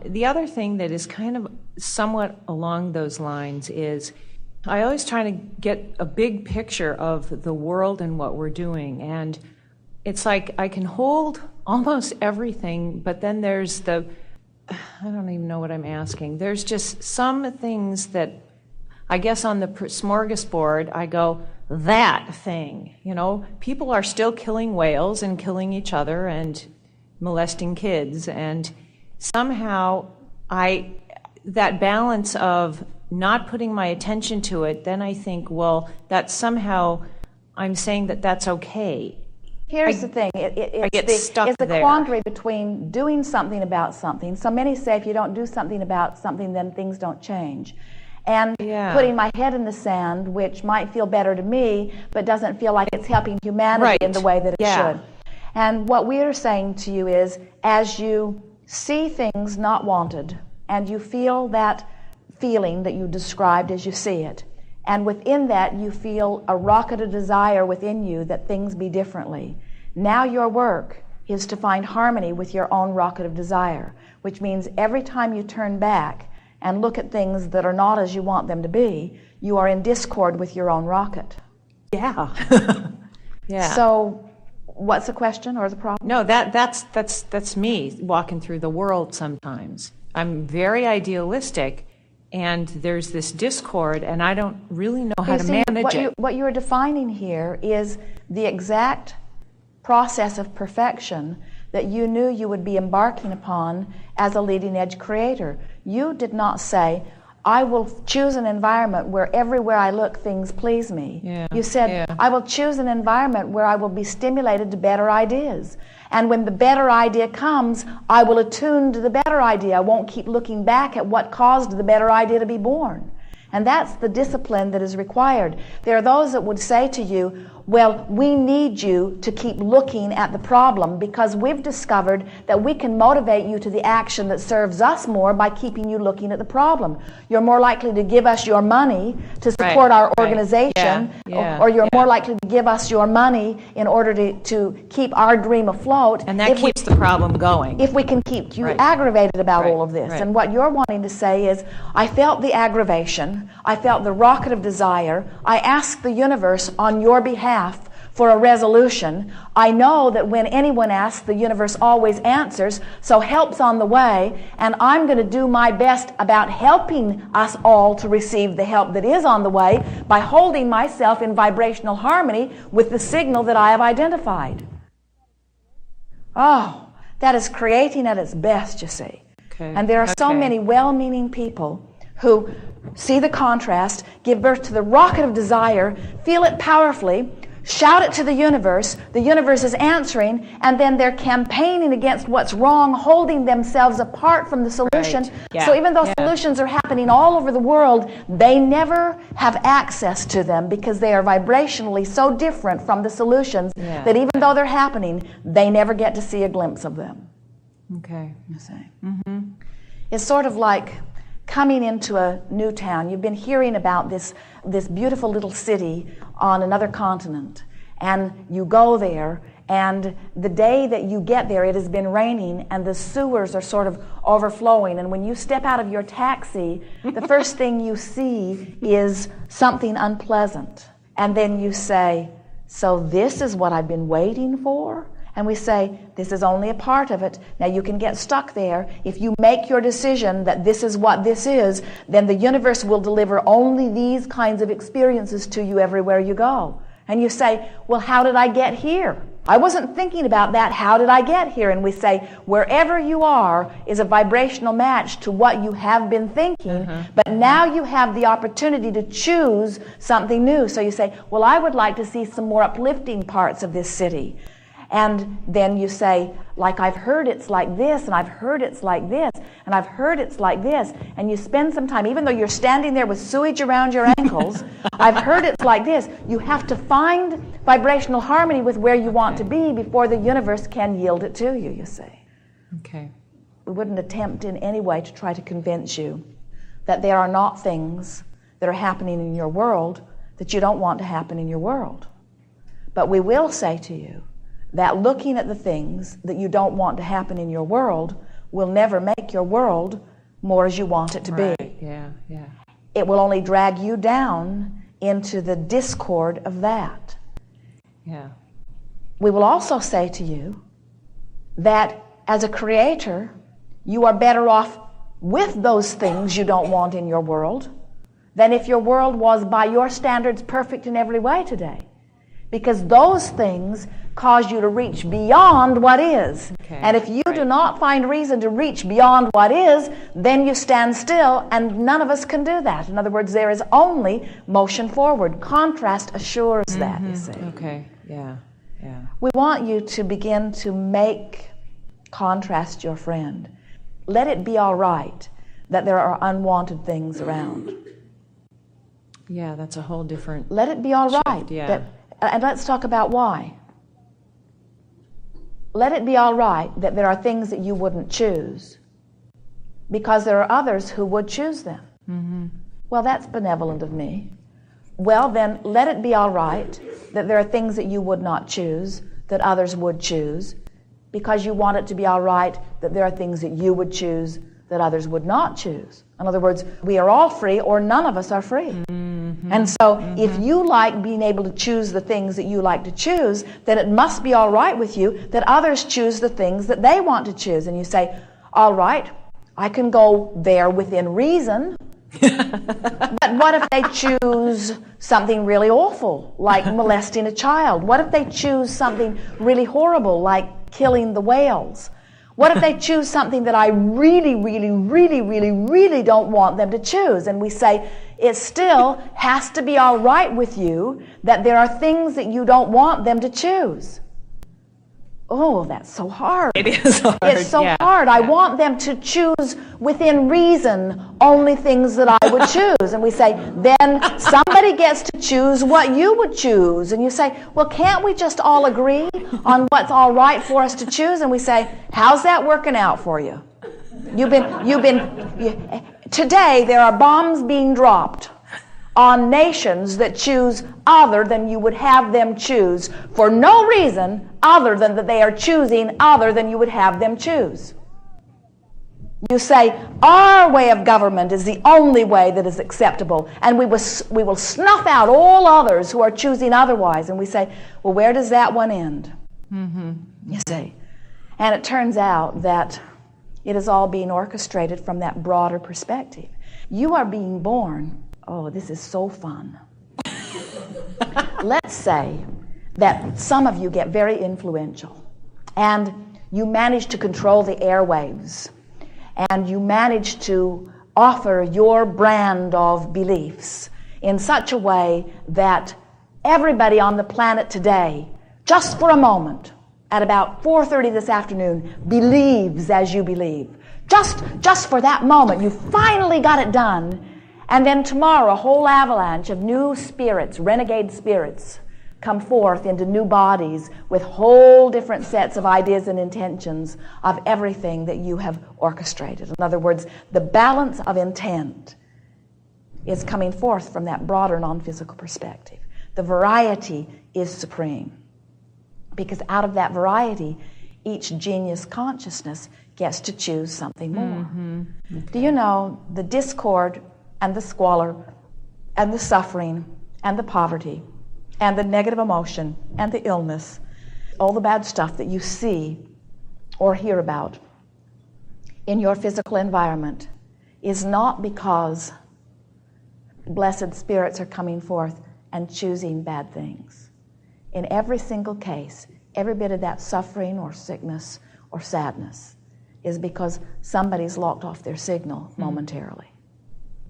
The other thing that is kind of somewhat along those lines is I always try to get a big picture of the world and what we're doing. And it's like I can hold almost everything, but then there's I don't even know what I'm asking. There's just some things that I guess on the smorgasbord, I go, that thing. People are still killing whales and killing each other and molesting kids. And somehow that balance of not putting my attention to it, then I think, well, that's somehow, I'm saying that that's okay. Here's the thing. It's the quandary between doing something about something. So many say if you don't do something about something, then things don't change. And putting my head in the sand, which might feel better to me, but doesn't feel like it's helping humanity in the way that it should. And what we are saying to you is, as you see things not wanted, and you feel that feeling that you described as you see it, and within that you feel a rocket of desire within you that things be differently. Now your work is to find harmony with your own rocket of desire, which means every time you turn back and look at things that are not as you want them to be, you are in discord with your own rocket. Yeah. So what's the question or the problem? No, that's me walking through the world sometimes. I'm very idealistic, and there's this discord, and I don't really know how to manage it. What you're defining here is the exact process of perfection that you knew you would be embarking upon as a leading edge creator. You did not say, I will choose an environment where everywhere I look things please me. You said, I will choose an environment where I will be stimulated to better ideas. And when the better idea comes, I will attune to the better idea. I won't keep looking back at what caused the better idea to be born. And that's the discipline that is required. There are those that would say to you, well, we need you to keep looking at the problem because we've discovered that we can motivate you to the action that serves us more by keeping you looking at the problem. You're more likely to give us your money to support our organization, or you're more likely to give us your money in order to keep our dream afloat. And that keeps the problem going. If we can keep you aggravated about all of this. And what you're wanting to say is, I felt the aggravation, I felt the rocket of desire, I asked the universe on your behalf for a resolution. I know that when anyone asks, the universe always answers, so help's on the way, and I'm going to do my best about helping us all to receive the help that is on the way by holding myself in vibrational harmony with the signal that I have identified. Oh, that is creating at its best, you see. And there are so many well-meaning people who see the contrast, give birth to the rocket of desire, feel it powerfully, shout it to the universe is answering, and then they're campaigning against what's wrong, holding themselves apart from the solution. So even though solutions are happening all over the world, they never have access to them because they are vibrationally so different from the solutions that even though they're happening, they never get to see a glimpse of them. You see. It's sort of like coming into a new town. You've been hearing about this beautiful little city on another continent, and you go there, and the day that you get there, it has been raining, and the sewers are sort of overflowing, and when you step out of your taxi, the first thing you see is something unpleasant, and then you say, so this is what I've been waiting for? And we say, this is only a part of it. Now you can get stuck there. If you make your decision that this is what this is, then the universe will deliver only these kinds of experiences to you everywhere you go. And you say, well, how did I get here? I wasn't thinking about that. How did I get here? And we say, wherever you are is a vibrational match to what you have been thinking, but now you have the opportunity to choose something new. So you say, well, I would like to see some more uplifting parts of this city. And then you say, like, I've heard it's like this, and I've heard it's like this, and I've heard it's like this. And you spend some time, even though you're standing there with sewage around your ankles, I've heard it's like this. You have to find vibrational harmony with where you want to be before the universe can yield it to you, you see. We wouldn't attempt in any way to try to convince you that there are not things that are happening in your world that you don't want to happen in your world. But we will say to you, that looking at the things that you don't want to happen in your world will never make your world more as you want it to be. Yeah, yeah. It will only drag you down into the discord of that. Yeah. We will also say to you that as a creator, you are better off with those things you don't want in your world than if your world was, by your standards, perfect in every way today. Because those things cause you to reach beyond what is. Okay. And if you do not find reason to reach beyond what is, then you stand still, and none of us can do that. In other words, there is only motion forward. Contrast assures that, you see. Okay, yeah, yeah. We want you to begin to make contrast your friend. Let it be all right that there are unwanted things around. Yeah, that's a whole different... Let it be all right. Yeah. And let's talk about why. Let it be all right that there are things that you wouldn't choose because there are others who would choose them. Mm-hmm. Well, that's benevolent of me. Well, then let it be all right that there are things that you would not choose that others would choose because you want it to be all right that there are things that you would choose that others would not choose. In other words, we are all free or none of us are free. Mm-hmm. And so if you like being able to choose the things that you like to choose, then it must be all right with you that others choose the things that they want to choose. And you say, all right, I can go there within reason. But what if they choose something really awful, like molesting a child? What if they choose something really horrible, like killing the whales? What if they choose something that I really, really, really, really, really don't want them to choose? And we say, it still has to be all right with you that there are things that you don't want them to choose. Oh, that's so hard. It is hard. It's so hard. I want them to choose within reason only things that I would choose. And we say, then somebody gets to choose what you would choose. And you say, well, can't we just all agree on what's all right for us to choose? And we say, how's that working out for you? Today there are bombs being dropped on nations that choose other than you would have them choose for no reason other than that they are choosing other than you would have them choose. You say, our way of government is the only way that is acceptable, and we will snuff out all others who are choosing otherwise. And we say, well, where does that one end? Mm-hmm. You see. And it turns out that it is all being orchestrated from that broader perspective. You are being born. Oh, this is so fun. Let's say that some of you get very influential and you manage to control the airwaves and you manage to offer your brand of beliefs in such a way that everybody on the planet today, just for a moment, at about 4:30 this afternoon, believes as you believe. Just for that moment, you finally got it done. And then tomorrow, a whole avalanche of new spirits, renegade spirits, come forth into new bodies with whole different sets of ideas and intentions of everything that you have orchestrated. In other words, the balance of intent is coming forth from that broader non-physical perspective. The variety is supreme. Because out of that variety, each genius consciousness gets to choose something more. Mm-hmm. Okay. Do you know the discord and the squalor and the suffering and the poverty and the negative emotion and the illness, all the bad stuff that you see or hear about in your physical environment is not because blessed spirits are coming forth and choosing bad things. In every single case, every bit of that suffering or sickness or sadness is because somebody's locked off their signal momentarily.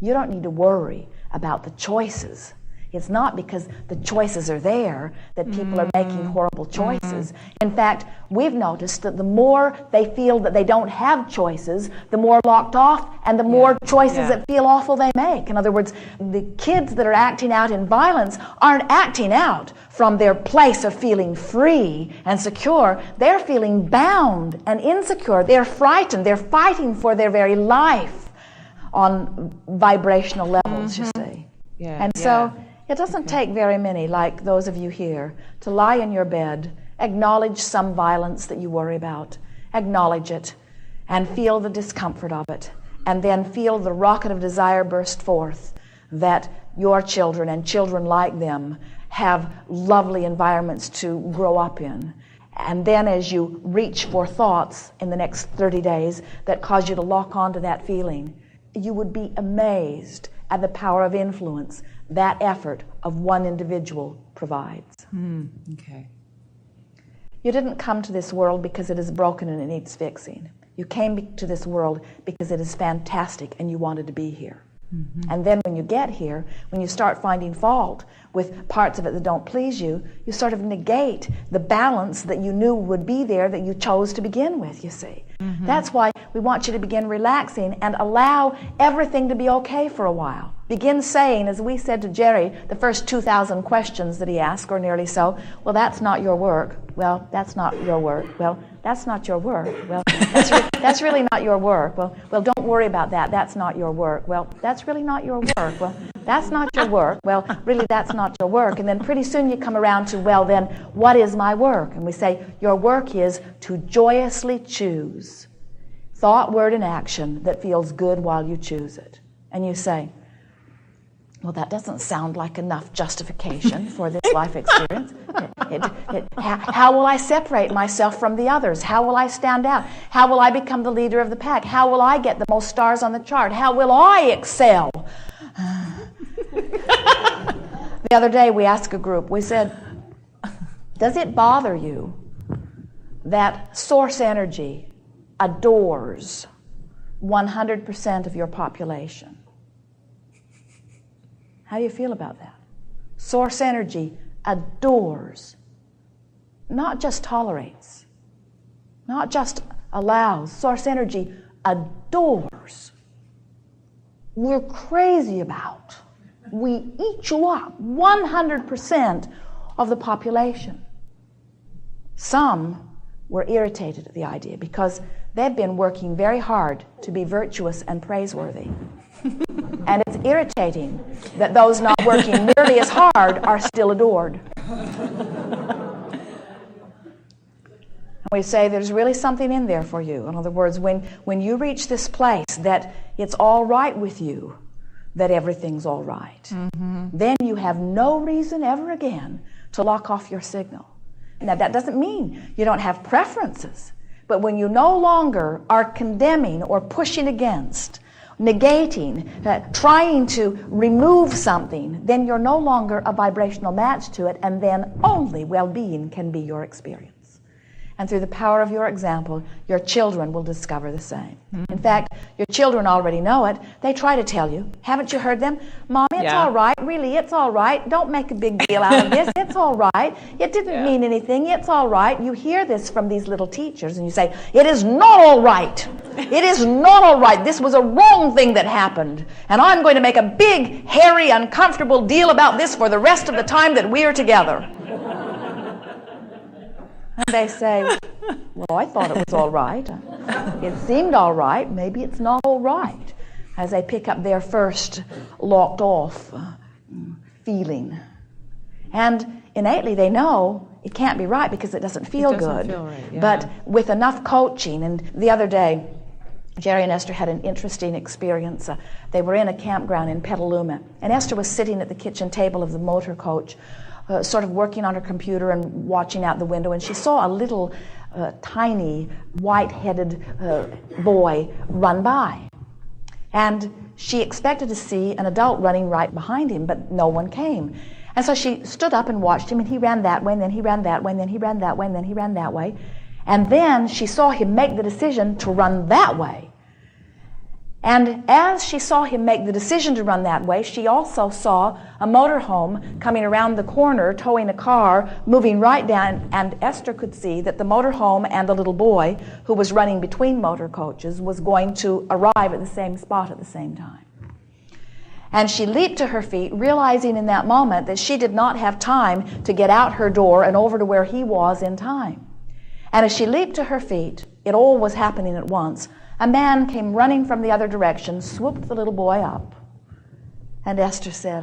You don't need to worry about the choices. It's not because the choices are there that people are making horrible choices. In fact, we've noticed that the more they feel that they don't have choices, the more locked off and the more choices that feel awful they make. In other words, the kids that are acting out in violence aren't acting out from their place of feeling free and secure. They're feeling bound and insecure. They're frightened. They're fighting for their very life on vibrational levels, you see. And so it doesn't take very many, like those of you here, to lie in your bed, acknowledge some violence that you worry about, acknowledge it, and feel the discomfort of it, and then feel the rocket of desire burst forth that your children and children like them have lovely environments to grow up in. And then as you reach for thoughts in the next 30 days that cause you to lock onto that feeling, you would be amazed at the power of influence that effort of one individual provides. Okay. You didn't come to this world because it is broken and it needs fixing. You came to this world because it is fantastic and you wanted to be here. And then when you get here, when you start finding fault with parts of it that don't please you, you sort of negate the balance that you knew would be there that you chose to begin with, you see. That's why we want you to begin relaxing and allow everything to be okay for a while. Begin saying, as we said to Jerry, the first 2,000 questions that he asked, or nearly so, well, that's not your work. Well, that's not your work. Well, that's not your work. Well, that's really not your work. Well, don't worry about that. That's not your work. Well, that's really not your work. Well, that's not your work. Well, really, that's not your work. And then pretty soon you come around to, well, then, what is my work? And we say, your work is to joyously choose thought, word, and action that feels good while you choose it. And you say, well, that doesn't sound like enough justification for this life experience. How will I separate myself from the others? How will I stand out? How will I become the leader of the pack? How will I get the most stars on the chart? How will I excel? The other day we asked a group, we said, does it bother you that source energy adores 100% of your population? How do you feel about that? Source energy adores, not just tolerates, not just allows. Source energy adores. We're crazy about. We eat you up, 100% of the population. Some were irritated at the idea because they've been working very hard to be virtuous and praiseworthy. And it's irritating that those not working nearly as hard are still adored. And we say there's really something in there for you. In other words, when you reach this place that it's all right with you, that everything's all right, then you have no reason ever again to lock off your signal. Now, that doesn't mean you don't have preferences, but when you no longer are condemning or pushing against, negating, trying to remove something, then you're no longer a vibrational match to it, and then only well-being can be your experience. And through the power of your example, your children will discover the same. In fact, your children already know it. They try to tell you. Haven't you heard them? Mom, it's all right. Really, it's all right. Don't make a big deal out of this. It's all right. It didn't mean anything. It's all right. You hear this from these little teachers, and you say, it is not all right. It is not all right. This was a wrong thing that happened. And I'm going to make a big, hairy, uncomfortable deal about this for the rest of the time that we're together. And they say, well, I thought it was all right. It seemed all right. Maybe it's not all right. As they pick up their first locked off feeling. And innately they know it can't be right because it doesn't feel good. Feel right, yeah. But with enough coaching, and the other day, Jerry and Esther had an interesting experience. They were in a campground in Petaluma, and Esther was sitting at the kitchen table of the motor coach, sort of working on her computer and watching out the window, and she saw a little tiny white-headed boy run by. And she expected to see an adult running right behind him, but no one came. And so she stood up and watched him, and he ran that way, and then he ran that way, and then he ran that way, and then he ran that way. And then she saw him make the decision to run that way. And as she saw him make the decision to run that way, she also saw a motorhome coming around the corner, towing a car, moving right down, and Esther could see that the motorhome and the little boy, who was running between motor coaches, was going to arrive at the same spot at the same time. And she leaped to her feet, realizing in that moment that she did not have time to get out her door and over to where he was in time. And as she leaped to her feet, it all was happening at once. A man came running from the other direction, swooped the little boy up, and Esther said,